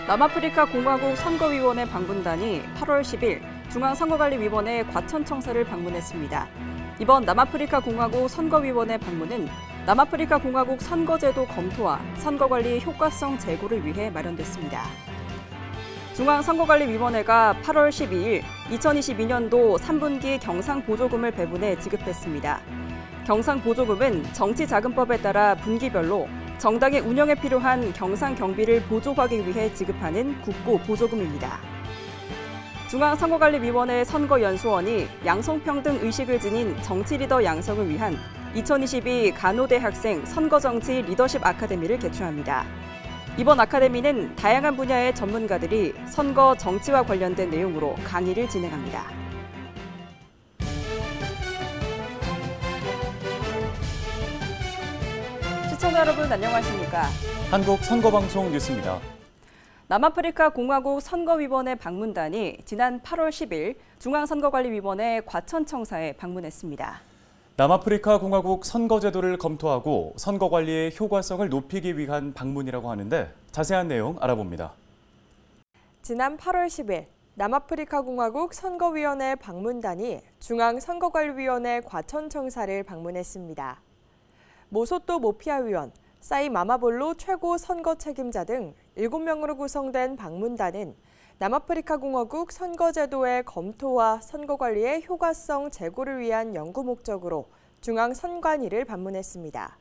남아프리카 공화국 선거위원회 방문단이 8월 10일 중앙선거관리위원회 과천청사를 방문했습니다. 이번 남아프리카 공화국 선거위원회 방문은 남아프리카 공화국 선거제도 검토와 선거관리 효과성 제고를 위해 마련됐습니다. 중앙선거관리위원회가 8월 12일 2022년도 3분기 경상보조금을 배분해 지급했습니다. 경상보조금은 정치자금법에 따라 분기별로 정당의 운영에 필요한 경상 경비를 보조하기 위해 지급하는 국고보조금입니다. 중앙선거관리위원회 선거연수원이 양성평등 의식을 지닌 정치리더 양성을 위한 2022 간호대학생 선거정치 리더십 아카데미를 개최합니다. 이번 아카데미는 다양한 분야의 전문가들이 선거 정치와 관련된 내용으로 강의를 진행합니다. 시청자 여러분 안녕하십니까? 한국선거방송 뉴스입니다. 남아프리카 공화국 선거위원회 방문단이 지난 8월 10일 중앙선거관리위원회 과천청사에 방문했습니다. 남아프리카 공화국 선거제도를 검토하고 선거관리의 효과성을 높이기 위한 방문이라고 하는데 자세한 내용 알아봅니다. 지난 8월 10일 남아프리카 공화국 선거위원회 방문단이 중앙선거관리위원회 과천청사를 방문했습니다. 모소또 모피아 위원, 사이 마마볼로 최고 선거 책임자 등 7명으로 구성된 방문단은 남아프리카 공화국 선거제도의 검토와 선거관리의 효과성 제고를 위한 연구 목적으로 중앙선관위를 방문했습니다.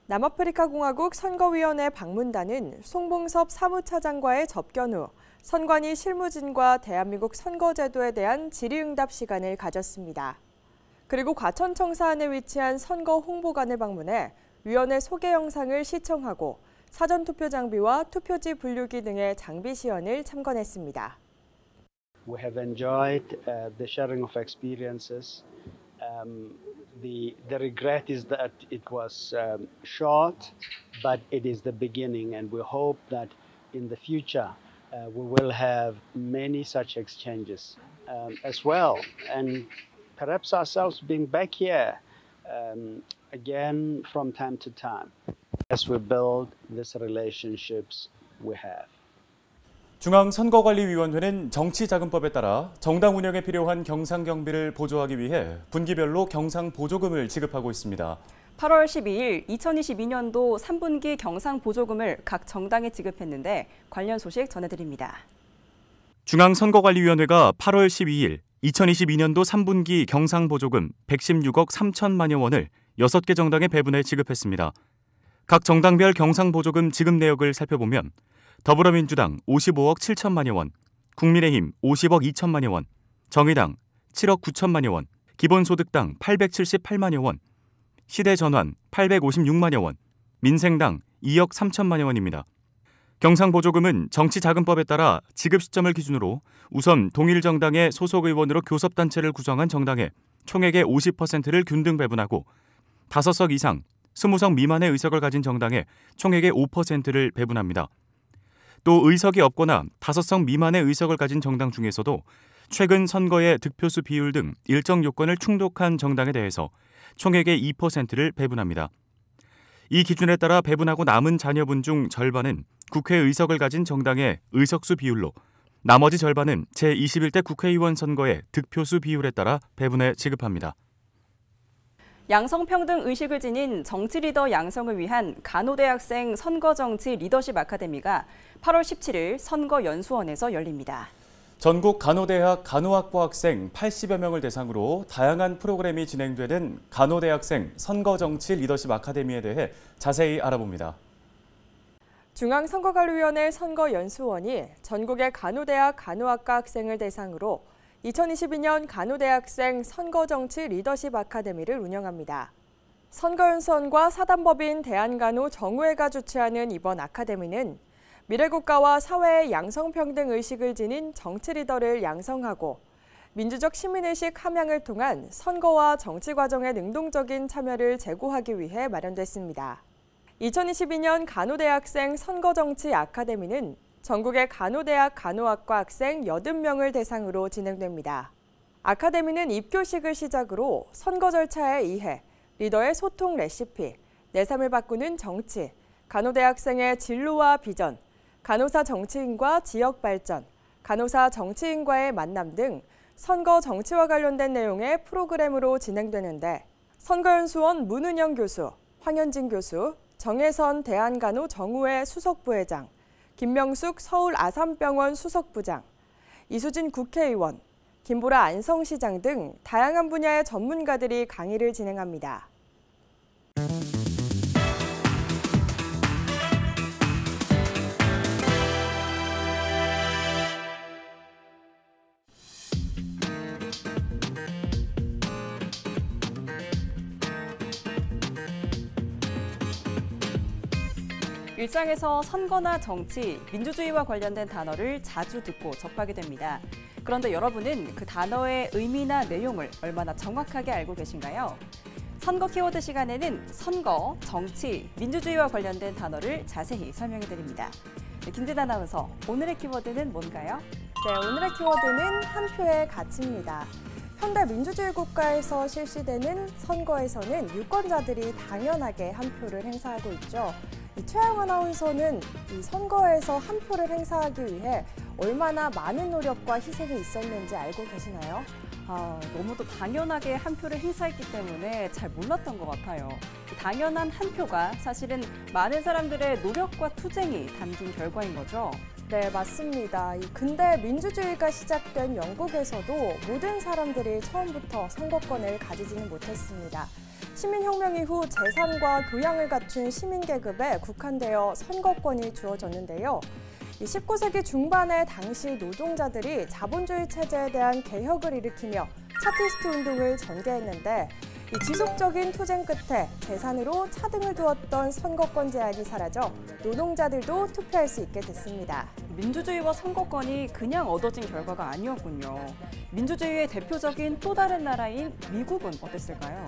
남아프리카 공화국 선거위원회 방문단은 송봉섭 사무차장과의 접견 후 선관위 실무진과 대한민국 선거제도에 대한 질의응답 시간을 가졌습니다. 그리고 과천청사 안에 위치한 선거 홍보관을 방문해 위원회 소개 영상을 시청하고 사전투표 장비와 투표지 분류기 등의 장비 시연을 참관했습니다. We have enjoyed the sharing of experiences. The regret is that it was short, but it is the beginning, and we hope that in the future we will have many such exchanges as well, and perhaps ourselves being back here again from time to time as we build these relationships we have. 중앙선거관리위원회는 정치자금법에 따라 정당 운영에 필요한 경상경비를 보조하기 위해 분기별로 경상보조금을 지급하고 있습니다. 8월 12일 2022년도 3분기 경상보조금을 각 정당에 지급했는데 관련 소식 전해드립니다. 중앙선거관리위원회가 8월 12일 2022년도 3분기 경상보조금 116억 3천만여 원을 6개 정당에 배분해 지급했습니다. 각 정당별 경상보조금 지급 내역을 살펴보면 더불어민주당 55억 7천만여 원, 국민의힘 50억 2천만여 원, 정의당 7억 9천만여 원, 기본소득당 878만여 원, 시대전환 856만여 원, 민생당 2억 3천만여 원입니다. 경상보조금은 정치자금법에 따라 지급 시점을 기준으로 우선 동일정당의 소속 의원으로 교섭단체를 구성한 정당에 총액의 50%를 균등 배분하고 5석 이상, 20석 미만의 의석을 가진 정당에 총액의 5%를 배분합니다. 또 의석이 없거나 5석 미만의 의석을 가진 정당 중에서도 최근 선거의 득표수 비율 등 일정 요건을 충족한 정당에 대해서 총액의 2%를 배분합니다. 이 기준에 따라 배분하고 남은 잔여분 중 절반은 국회의석을 가진 정당의 의석수 비율로 나머지 절반은 제21대 국회의원 선거의 득표수 비율에 따라 배분해 지급합니다. 양성평등 의식을 지닌 정치리더 양성을 위한 간호대학생 선거정치 리더십 아카데미가 8월 17일 선거연수원에서 열립니다. 전국 간호대학 간호학부 학생 80여 명을 대상으로 다양한 프로그램이 진행되는 간호대학생 선거정치 리더십 아카데미에 대해 자세히 알아봅니다. 중앙선거관리위원회 선거연수원이 전국의 간호대학 간호학과 학생을 대상으로 2022년 간호대학생 선거정치 리더십 아카데미를 운영합니다. 선거연수원과 사단법인 대한간호 정우회가 주최하는 이번 아카데미는 미래국가와 사회의 양성평등 의식을 지닌 정치 리더를 양성하고 민주적 시민의식 함양을 통한 선거와 정치 과정의 능동적인 참여를 제고하기 위해 마련됐습니다. 2022년 간호대학생 선거정치 아카데미는 전국의 간호대학 간호학과 학생 80명을 대상으로 진행됩니다. 아카데미는 입교식을 시작으로 선거 절차의 이해, 리더의 소통 레시피, 내 삶을 바꾸는 정치, 간호대학생의 진로와 비전, 간호사 정치인과 지역 발전, 간호사 정치인과의 만남 등 선거 정치와 관련된 내용의 프로그램으로 진행되는데 선거연수원 문은영 교수, 황현진 교수, 정혜선 대한간호 정우회 수석부회장, 김명숙 서울 아산병원 수석부장, 이수진 국회의원, 김보라 안성시장 등 다양한 분야의 전문가들이 강의를 진행합니다. 일상에서 선거나 정치, 민주주의와 관련된 단어를 자주 듣고 접하게 됩니다. 그런데 여러분은 그 단어의 의미나 내용을 얼마나 정확하게 알고 계신가요? 선거 키워드 시간에는 선거, 정치, 민주주의와 관련된 단어를 자세히 설명해 드립니다. 김진 아나운서, 오늘의 키워드는 뭔가요? 네, 오늘의 키워드는 한 표의 가치입니다. 현대 민주주의 국가에서 실시되는 선거에서는 유권자들이 당연하게 한 표를 행사하고 있죠. 최영 아나운서는 이 선거에서 한 표를 행사하기 위해 얼마나 많은 노력과 희생이 있었는지 알고 계시나요? 너무도 당연하게 한 표를 행사했기 때문에 잘 몰랐던 것 같아요. 당연한 한 표가 사실은 많은 사람들의 노력과 투쟁이 담긴 결과인 거죠. 네, 맞습니다. 근대 민주주의가 시작된 영국에서도 모든 사람들이 처음부터 선거권을 가지지는 못했습니다. 시민혁명 이후 재산과 교양을 갖춘 시민계급에 국한되어 선거권이 주어졌는데요. 19세기 중반에 당시 노동자들이 자본주의 체제에 대한 개혁을 일으키며 차티스트 운동을 전개했는데 이 지속적인 투쟁 끝에 재산으로 차등을 두었던 선거권 제한이 사라져 노동자들도 투표할 수 있게 됐습니다. 민주주의와 선거권이 그냥 얻어진 결과가 아니었군요. 민주주의의 대표적인 또 다른 나라인 미국은 어땠을까요?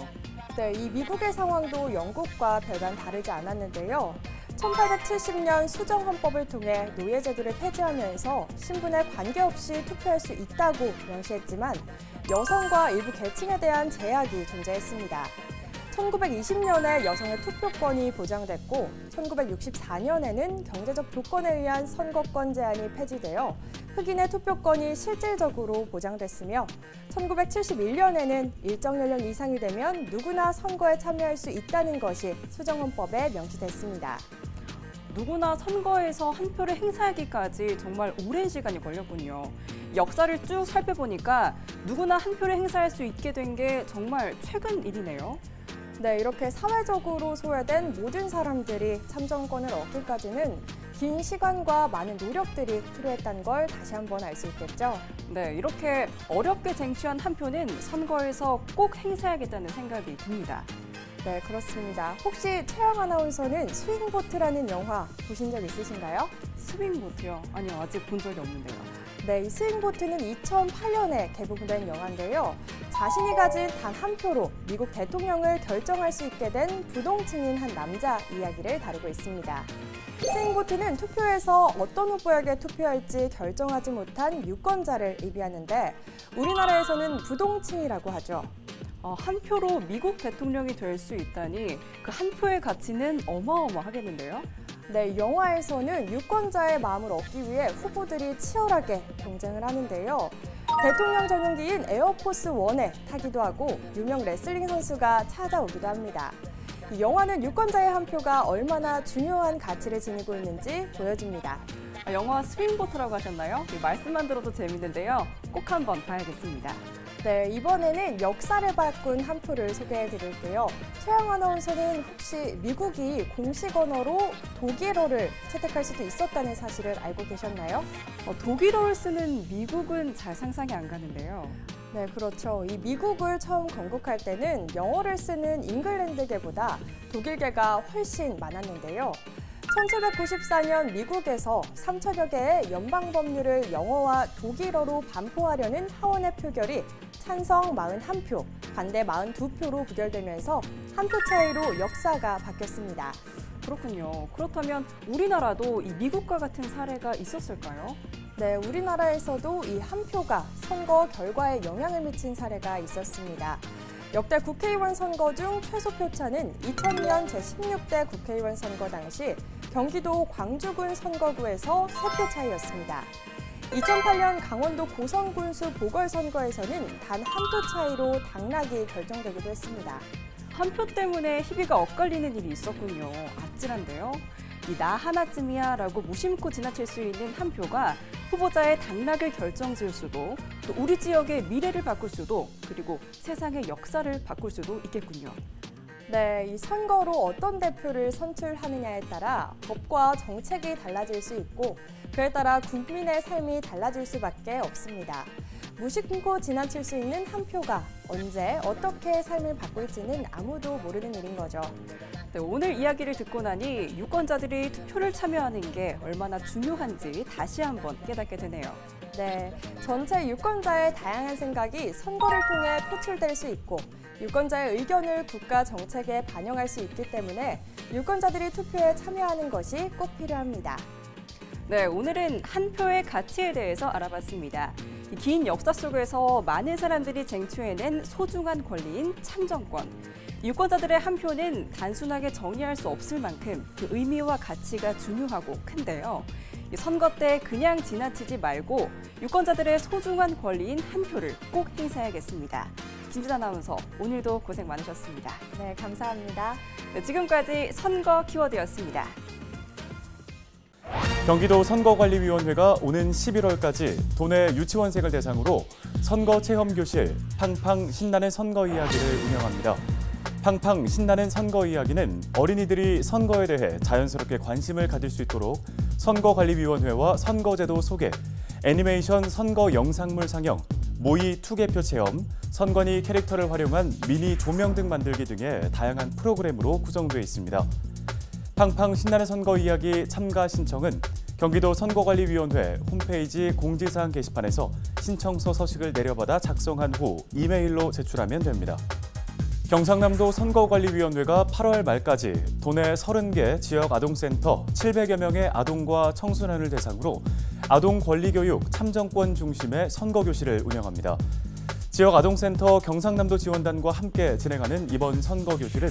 네, 이 미국의 상황도 영국과 별반 다르지 않았는데요. 1870년 수정헌법을 통해 노예제도를 폐지하면서 신분에 관계없이 투표할 수 있다고 명시했지만 여성과 일부 계층에 대한 제약이 존재했습니다. 1920년에 여성의 투표권이 보장됐고 1964년에는 경제적 조건에 의한 선거권 제한이 폐지되어 흑인의 투표권이 실질적으로 보장됐으며 1971년에는 일정 연령 이상이 되면 누구나 선거에 참여할 수 있다는 것이 수정헌법에 명시됐습니다. 누구나 선거에서 한 표를 행사하기까지 정말 오랜 시간이 걸렸군요. 역사를 쭉 살펴보니까 누구나 한 표를 행사할 수 있게 된 게 정말 최근 일이네요. 네, 이렇게 사회적으로 소외된 모든 사람들이 참정권을 얻기까지는 긴 시간과 많은 노력들이 필요했다는 걸 다시 한번 알 수 있겠죠. 네, 이렇게 어렵게 쟁취한 한 표는 선거에서 꼭 행사해야겠다는 생각이 듭니다. 네, 그렇습니다. 혹시 최영 아나운서는 스윙보트라는 영화 보신 적 있으신가요? 스윙보트요? 아니요, 아직 본 적이 없는데요. 네, 이 스윙보트는 2008년에 개봉된 영화인데요. 자신이 가진 단 한 표로 미국 대통령을 결정할 수 있게 된 부동층인 한 남자 이야기를 다루고 있습니다. 스윙보트는 투표에서 어떤 후보에게 투표할지 결정하지 못한 유권자를 의미하는데 우리나라에서는 부동층이라고 하죠. 한 표로 미국 대통령이 될 수 있다니 그 한 표의 가치는 어마어마하겠는데요? 네, 영화에서는 유권자의 마음을 얻기 위해 후보들이 치열하게 경쟁을 하는데요. 대통령 전용기인 에어포스 1에 타기도 하고 유명 레슬링 선수가 찾아오기도 합니다. 이 영화는 유권자의 한 표가 얼마나 중요한 가치를 지니고 있는지 보여줍니다. 영화 스윙보트라고 하셨나요? 말씀만 들어도 재밌는데요. 꼭 한번 봐야겠습니다. 네, 이번에는 역사를 바꾼 한 표를 소개해드릴게요. 최영 아나운서는 혹시 미국이 공식 언어로 독일어를 채택할 수도 있었다는 사실을 알고 계셨나요? 독일어를 쓰는 미국은 잘 상상이 안 가는데요. 네, 그렇죠. 이 미국을 처음 건국할 때는 영어를 쓰는 잉글랜드계보다 독일계가 훨씬 많았는데요. 1794년 미국에서 3천여 개의 연방법률을 영어와 독일어로 반포하려는 하원의 표결이 찬성 41표, 반대 42표로 부결되면서 한 표 차이로 역사가 바뀌었습니다. 그렇군요. 그렇다면 우리나라도 이 미국과 같은 사례가 있었을까요? 네, 우리나라에서도 이 한 표가 선거 결과에 영향을 미친 사례가 있었습니다. 역대 국회의원 선거 중 최소 표차는 2000년 제16대 국회의원 선거 당시 경기도 광주군 선거구에서 3표 차이였습니다. 2008년 강원도 고성군수 보궐선거에서는 단 1표 차이로 당락이 결정되기도 했습니다. 한 표 때문에 희비가 엇갈리는 일이 있었군요. 아찔한데요. 이 나 하나쯤이야 라고 무심코 지나칠 수 있는 한 표가 후보자의 당락을 결정지을 수도, 또 우리 지역의 미래를 바꿀 수도, 그리고 세상의 역사를 바꿀 수도 있겠군요. 네, 이 선거로 어떤 대표를 선출하느냐에 따라 법과 정책이 달라질 수 있고 그에 따라 국민의 삶이 달라질 수밖에 없습니다. 무심코 지나칠 수 있는 한 표가 언제 어떻게 삶을 바꿀지는 아무도 모르는 일인 거죠. 네, 오늘 이야기를 듣고 나니 유권자들이 투표를 참여하는 게 얼마나 중요한지 다시 한번 깨닫게 되네요. 네, 전체 유권자의 다양한 생각이 선거를 통해 표출될 수 있고 유권자의 의견을 국가 정책에 반영할 수 있기 때문에 유권자들이 투표에 참여하는 것이 꼭 필요합니다. 네, 오늘은 한 표의 가치에 대해서 알아봤습니다. 긴 역사 속에서 많은 사람들이 쟁취해낸 소중한 권리인 참정권. 유권자들의 한 표는 단순하게 정의할 수 없을 만큼 그 의미와 가치가 중요하고 큰데요. 선거 때 그냥 지나치지 말고 유권자들의 소중한 권리인 한 표를 꼭 행사해야겠습니다. 김진 아나운서, 오늘도 고생 많으셨습니다. 네, 감사합니다. 네, 지금까지 선거 키워드였습니다. 경기도 선거관리위원회가 오는 11월까지 도내 유치원생을 대상으로 선거 체험교실 팡팡 신나는 선거 이야기를 운영합니다. 팡팡 신나는 선거 이야기는 어린이들이 선거에 대해 자연스럽게 관심을 가질 수 있도록 선거관리위원회와 선거제도 소개, 애니메이션 선거 영상물 상영, 모의 투개표 체험, 선관위 캐릭터를 활용한 미니 조명 등 만들기 등의 다양한 프로그램으로 구성되어 있습니다. 팡팡 신나는 선거 이야기 참가 신청은 경기도 선거관리위원회 홈페이지 공지사항 게시판에서 신청서 서식을 내려받아 작성한 후 이메일로 제출하면 됩니다. 경상남도 선거관리위원회가 8월 말까지 도내 30개 지역 아동센터 700여 명의 아동과 청소년을 대상으로 아동 권리교육 참정권 중심의 선거교실을 운영합니다. 지역 아동센터 경상남도 지원단과 함께 진행하는 이번 선거교실은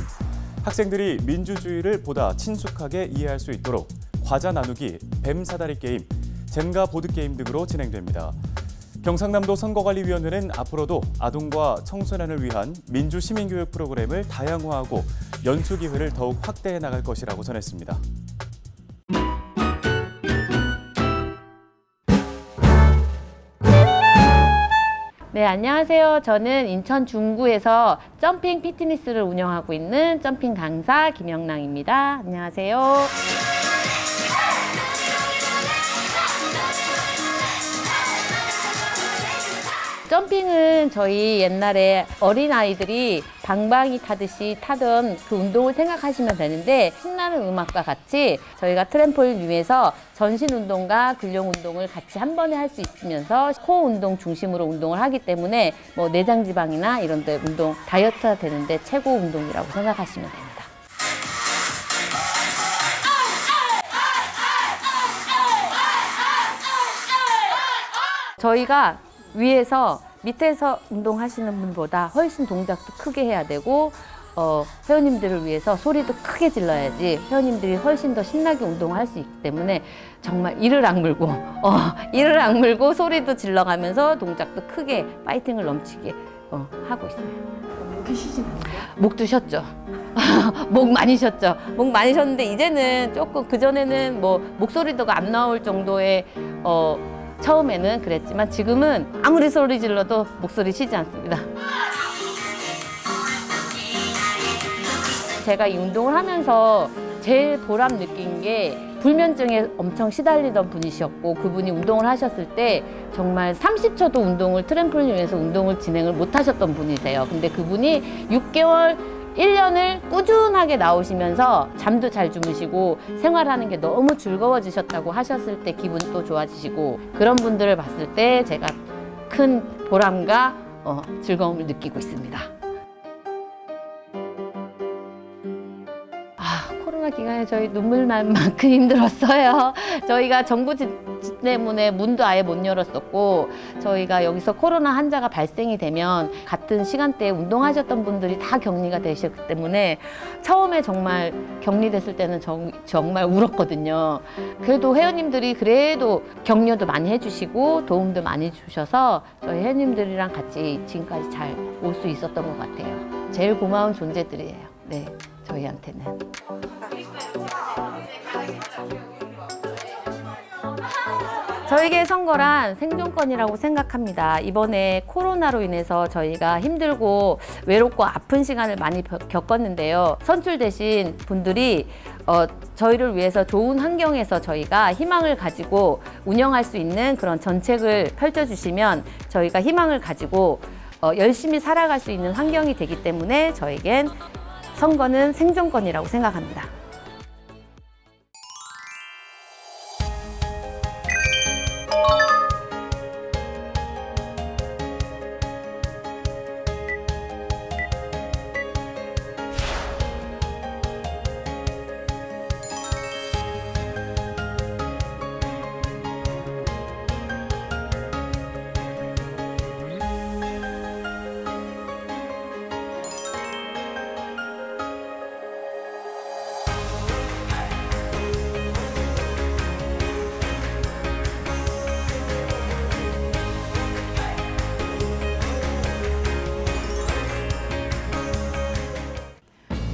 학생들이 민주주의를 보다 친숙하게 이해할 수 있도록 과자 나누기, 뱀 사다리 게임, 젠가 보드게임 등으로 진행됩니다. 경상남도 선거관리위원회는 앞으로도 아동과 청소년을 위한 민주시민교육 프로그램을 다양화하고 연수 기회를 더욱 확대해 나갈 것이라고 전했습니다. 네, 안녕하세요. 저는 인천 중구에서 점핑 피트니스를 운영하고 있는 점핑 강사 김영랑입니다. 안녕하세요. 점핑은 저희 옛날에 어린아이들이 방방이 타듯이 타던 그 운동을 생각하시면 되는데 신나는 음악과 같이 저희가 트램폴린 위에서 전신 운동과 근력 운동을 같이 한 번에 할 수 있으면서 코어 운동 중심으로 운동을 하기 때문에 뭐 내장 지방이나 이런 데 운동 다이어트가 되는데 최고 운동이라고 생각하시면 됩니다. 저희가 위에서 밑에서 운동하시는 분보다 훨씬 동작도 크게 해야 되고 회원님들을 위해서 소리도 크게 질러야지 회원님들이 훨씬 더 신나게 운동을 할 수 있기 때문에 정말 이를 악물고 소리도 질러가면서 동작도 크게 파이팅을 넘치게 하고 있어요. 목이 쉬진 않나요? 목도 쉬었죠. 목 많이 쉬었죠. 목 많이 쉬었는데 이제는 조금 그전에는 뭐 목소리도 안 나올 정도의 처음에는 그랬지만 지금은 아무리 소리 질러도 목소리 쉬지 않습니다. 제가 이 운동을 하면서 제일 보람 느낀 게 불면증에 엄청 시달리던 분이셨고 그분이 운동을 하셨을 때 정말 30초도 운동을 트램폴린 위에서 운동을 진행을 못 하셨던 분이세요. 근데 그분이 6개월 1년을 꾸준하게 나오시면서 잠도 잘 주무시고 생활하는 게 너무 즐거워지셨다고 하셨을 때 기분도 좋아지시고 그런 분들을 봤을 때 제가 큰 보람과 즐거움을 느끼고 있습니다. 코로나 기간에 저희 눈물 날 만큼 힘들었어요. 저희가 정부 때문에 문도 아예 못 열었었고 저희가 여기서 코로나 환자가 발생이 되면 같은 시간대에 운동하셨던 분들이 다 격리가 되셨기 때문에 처음에 정말 격리됐을 때는 정말 울었거든요. 그래도 회원님들이 그래도 격려도 많이 해주시고 도움도 많이 주셔서 저희 회원님들이랑 같이 지금까지 잘 올 수 있었던 것 같아요. 제일 고마운 존재들이에요. 네, 저희한테는. 저에게 선거란 생존권이라고 생각합니다. 이번에 코로나로 인해서 저희가 힘들고 외롭고 아픈 시간을 많이 겪었는데요. 선출되신 분들이 저희를 위해서 좋은 환경에서 저희가 희망을 가지고 운영할 수 있는 그런 정책을 펼쳐주시면 저희가 희망을 가지고 열심히 살아갈 수 있는 환경이 되기 때문에 저에겐 선거는 생존권이라고 생각합니다.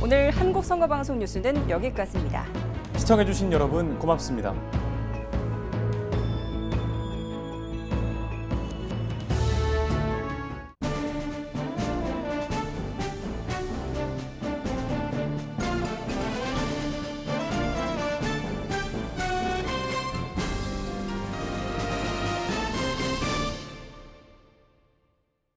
오늘 한국선거방송 뉴스는 여기까지입니다. 시청해주신 여러분 고맙습니다.